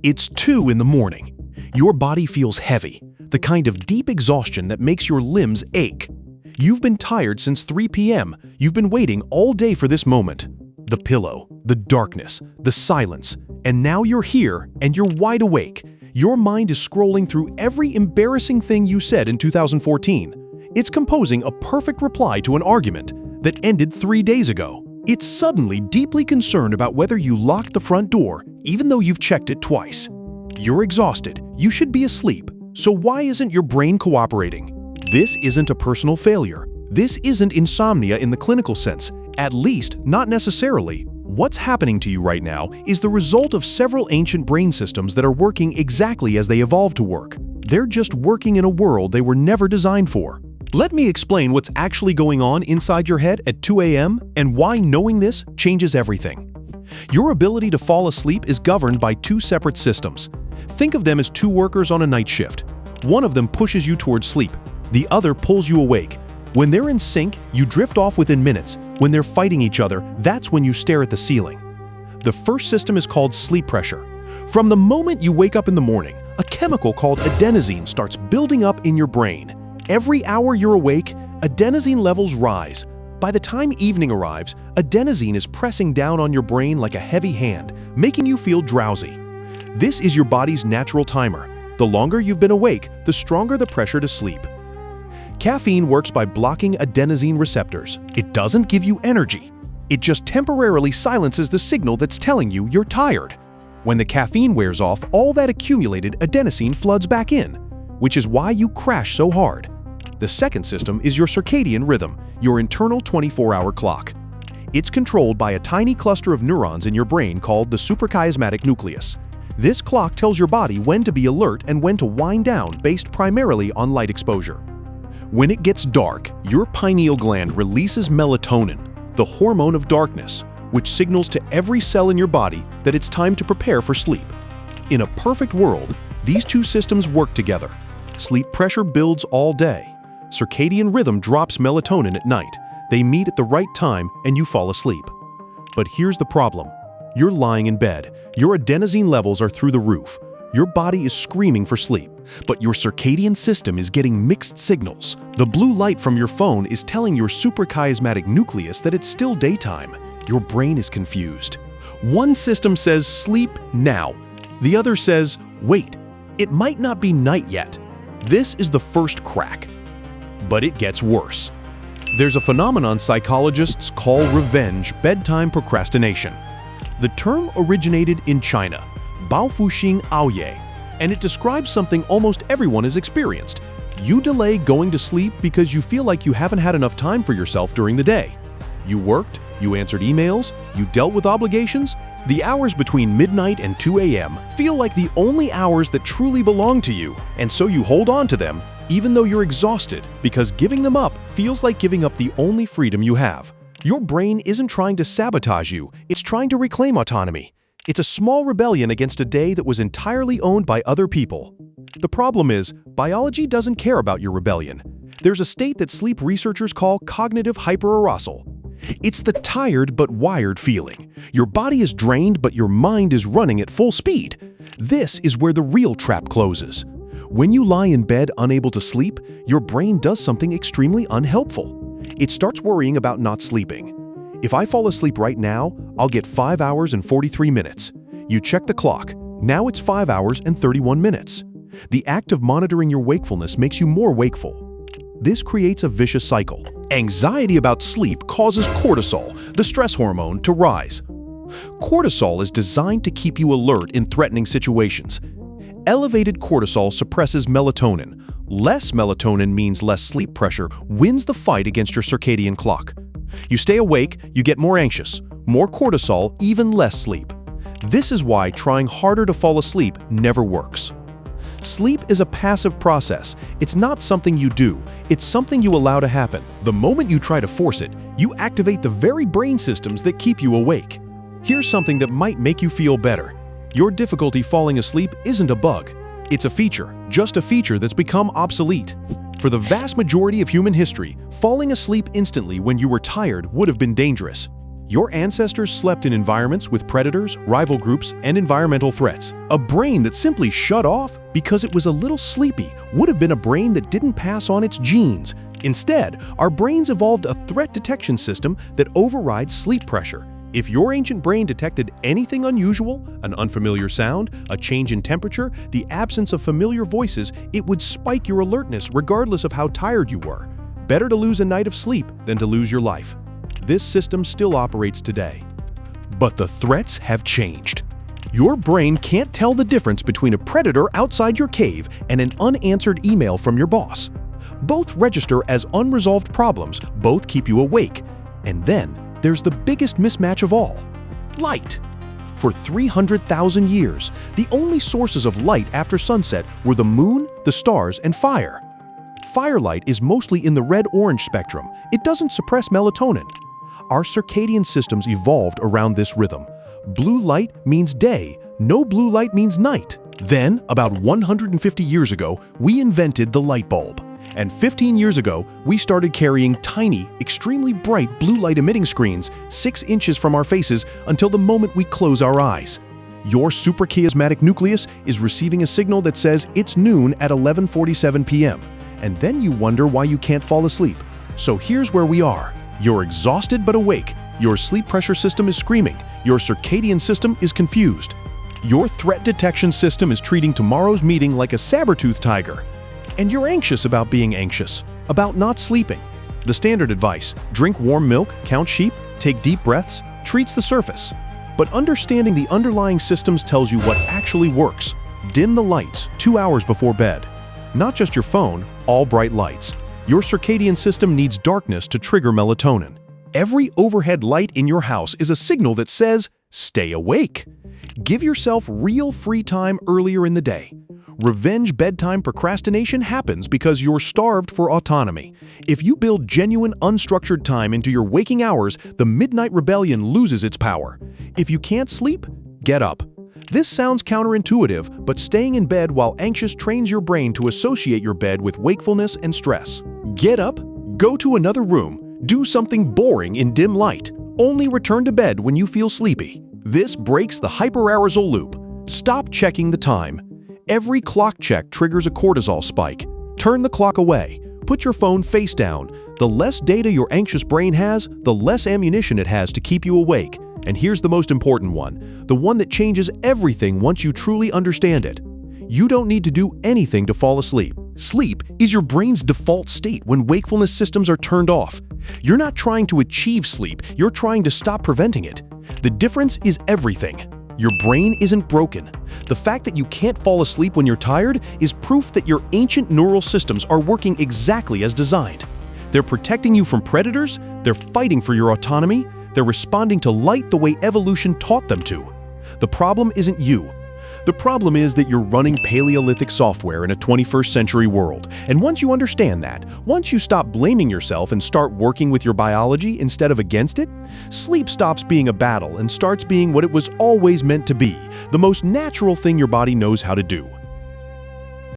It's 2 in the morning. Your body feels heavy, the kind of deep exhaustion that makes your limbs ache. You've been tired since 3 p.m. You've been waiting all day for this moment. The pillow, the darkness, the silence, and now you're here and you're wide awake. Your mind is scrolling through every embarrassing thing you said in 2014. It's composing a perfect reply to an argument that ended 3 days ago. It's suddenly deeply concerned about whether you locked the front door, even though you've checked it twice. You're exhausted. You should be asleep. So why isn't your brain cooperating? This isn't a personal failure. This isn't insomnia in the clinical sense, at least not necessarily. What's happening to you right now is the result of several ancient brain systems that are working exactly as they evolved to work. They're just working in a world they were never designed for. Let me explain what's actually going on inside your head at 2 a.m. and why knowing this changes everything. Your ability to fall asleep is governed by 2 separate systems. Think of them as 2 workers on a night shift. One of them pushes you towards sleep. The other pulls you awake. When they're in sync, you drift off within minutes. When they're fighting each other, that's when you stare at the ceiling. The first system is called sleep pressure. From the moment you wake up in the morning, a chemical called adenosine starts building up in your brain. Every hour you're awake, adenosine levels rise. By the time evening arrives, adenosine is pressing down on your brain like a heavy hand, making you feel drowsy. This is your body's natural timer. The longer you've been awake, the stronger the pressure to sleep. Caffeine works by blocking adenosine receptors. It doesn't give you energy. It just temporarily silences the signal that's telling you you're tired. When the caffeine wears off, all that accumulated adenosine floods back in, which is why you crash so hard. The second system is your circadian rhythm, your internal 24-hour clock. It's controlled by a tiny cluster of neurons in your brain called the suprachiasmatic nucleus. This clock tells your body when to be alert and when to wind down based primarily on light exposure. When it gets dark, your pineal gland releases melatonin, the hormone of darkness, which signals to every cell in your body that it's time to prepare for sleep. In a perfect world, these 2 systems work together. Sleep pressure builds all day. Circadian rhythm drops melatonin at night. They meet at the right time and you fall asleep. But here's the problem. You're lying in bed. Your adenosine levels are through the roof. Your body is screaming for sleep, but your circadian system is getting mixed signals. The blue light from your phone is telling your suprachiasmatic nucleus that it's still daytime. Your brain is confused. One system says sleep now. The other says, wait, it might not be night yet. This is the first crack. But it gets worse. There's a phenomenon psychologists call revenge bedtime procrastination. The term originated in China, Baofuxing Aoye, and it describes something almost everyone has experienced. You delay going to sleep because you feel like you haven't had enough time for yourself during the day. You worked, you answered emails, you dealt with obligations. The hours between midnight and 2 a.m. feel like the only hours that truly belong to you, and so you hold on to them even though you're exhausted, because giving them up feels like giving up the only freedom you have. Your brain isn't trying to sabotage you, it's trying to reclaim autonomy. It's a small rebellion against a day that was entirely owned by other people. The problem is, biology doesn't care about your rebellion. There's a state that sleep researchers call cognitive hyperarousal. It's the tired but wired feeling. Your body is drained, but your mind is running at full speed. This is where the real trap closes. When you lie in bed unable to sleep, your brain does something extremely unhelpful. It starts worrying about not sleeping. If I fall asleep right now, I'll get 5 hours and 43 minutes. You check the clock. Now it's 5 hours and 31 minutes. The act of monitoring your wakefulness makes you more wakeful. This creates a vicious cycle. Anxiety about sleep causes cortisol, the stress hormone, to rise. Cortisol is designed to keep you alert in threatening situations. Elevated cortisol suppresses melatonin. Less melatonin means less sleep pressure wins the fight against your circadian clock. You stay awake, you get more anxious. More cortisol, even less sleep. This is why trying harder to fall asleep never works. Sleep is a passive process. It's not something you do. It's something you allow to happen. The moment you try to force it, you activate the very brain systems that keep you awake. Here's something that might make you feel better. Your difficulty falling asleep isn't a bug. It's a feature, just a feature that's become obsolete. For the vast majority of human history, falling asleep instantly when you were tired would have been dangerous. Your ancestors slept in environments with predators, rival groups, and environmental threats. A brain that simply shut off because it was a little sleepy would have been a brain that didn't pass on its genes. Instead, our brains evolved a threat detection system that overrides sleep pressure. If your ancient brain detected anything unusual, an unfamiliar sound, a change in temperature, the absence of familiar voices, it would spike your alertness regardless of how tired you were. Better to lose a night of sleep than to lose your life. This system still operates today. But the threats have changed. Your brain can't tell the difference between a predator outside your cave and an unanswered email from your boss. Both register as unresolved problems, both keep you awake. And then there's the biggest mismatch of all: light. For 300,000 years, the only sources of light after sunset were the moon, the stars, and fire. Firelight is mostly in the red-orange spectrum. It doesn't suppress melatonin. Our circadian systems evolved around this rhythm. Blue light means day, no blue light means night. Then, about 150 years ago, we invented the light bulb. And 15 years ago, we started carrying tiny, extremely bright blue light emitting screens 6 inches from our faces until the moment we close our eyes. Your suprachiasmatic nucleus is receiving a signal that says it's noon at 11:47 p.m. And then you wonder why you can't fall asleep. So here's where we are. You're exhausted but awake. Your sleep pressure system is screaming. Your circadian system is confused. Your threat detection system is treating tomorrow's meeting like a saber-toothed tiger. And you're anxious about being anxious, about not sleeping. The standard advice, drink warm milk, count sheep, take deep breaths, treats the surface. But understanding the underlying systems tells you what actually works. Dim the lights 2 hours before bed. Not just your phone, all bright lights. Your circadian system needs darkness to trigger melatonin. Every overhead light in your house is a signal that says, stay awake. Give yourself real free time earlier in the day. Revenge bedtime procrastination happens because you're starved for autonomy. If you build genuine unstructured time into your waking hours, the midnight rebellion loses its power. If you can't sleep, get up. This sounds counterintuitive, but staying in bed while anxious trains your brain to associate your bed with wakefulness and stress. Get up, go to another room, do something boring in dim light. Only return to bed when you feel sleepy. This breaks the hyperarousal loop. Stop checking the time. Every clock check triggers a cortisol spike. Turn the clock away. Put your phone face down. The less data your anxious brain has, the less ammunition it has to keep you awake. And here's the most important one, the one that changes everything once you truly understand it. You don't need to do anything to fall asleep. Sleep is your brain's default state when wakefulness systems are turned off. You're not trying to achieve sleep, you're trying to stop preventing it. The difference is everything. Your brain isn't broken. The fact that you can't fall asleep when you're tired is proof that your ancient neural systems are working exactly as designed. They're protecting you from predators, they're fighting for your autonomy, they're responding to light the way evolution taught them to. The problem isn't you. The problem is that you're running Paleolithic software in a 21st century world. And once you understand that, once you stop blaming yourself and start working with your biology instead of against it, sleep stops being a battle and starts being what it was always meant to be, the most natural thing your body knows how to do.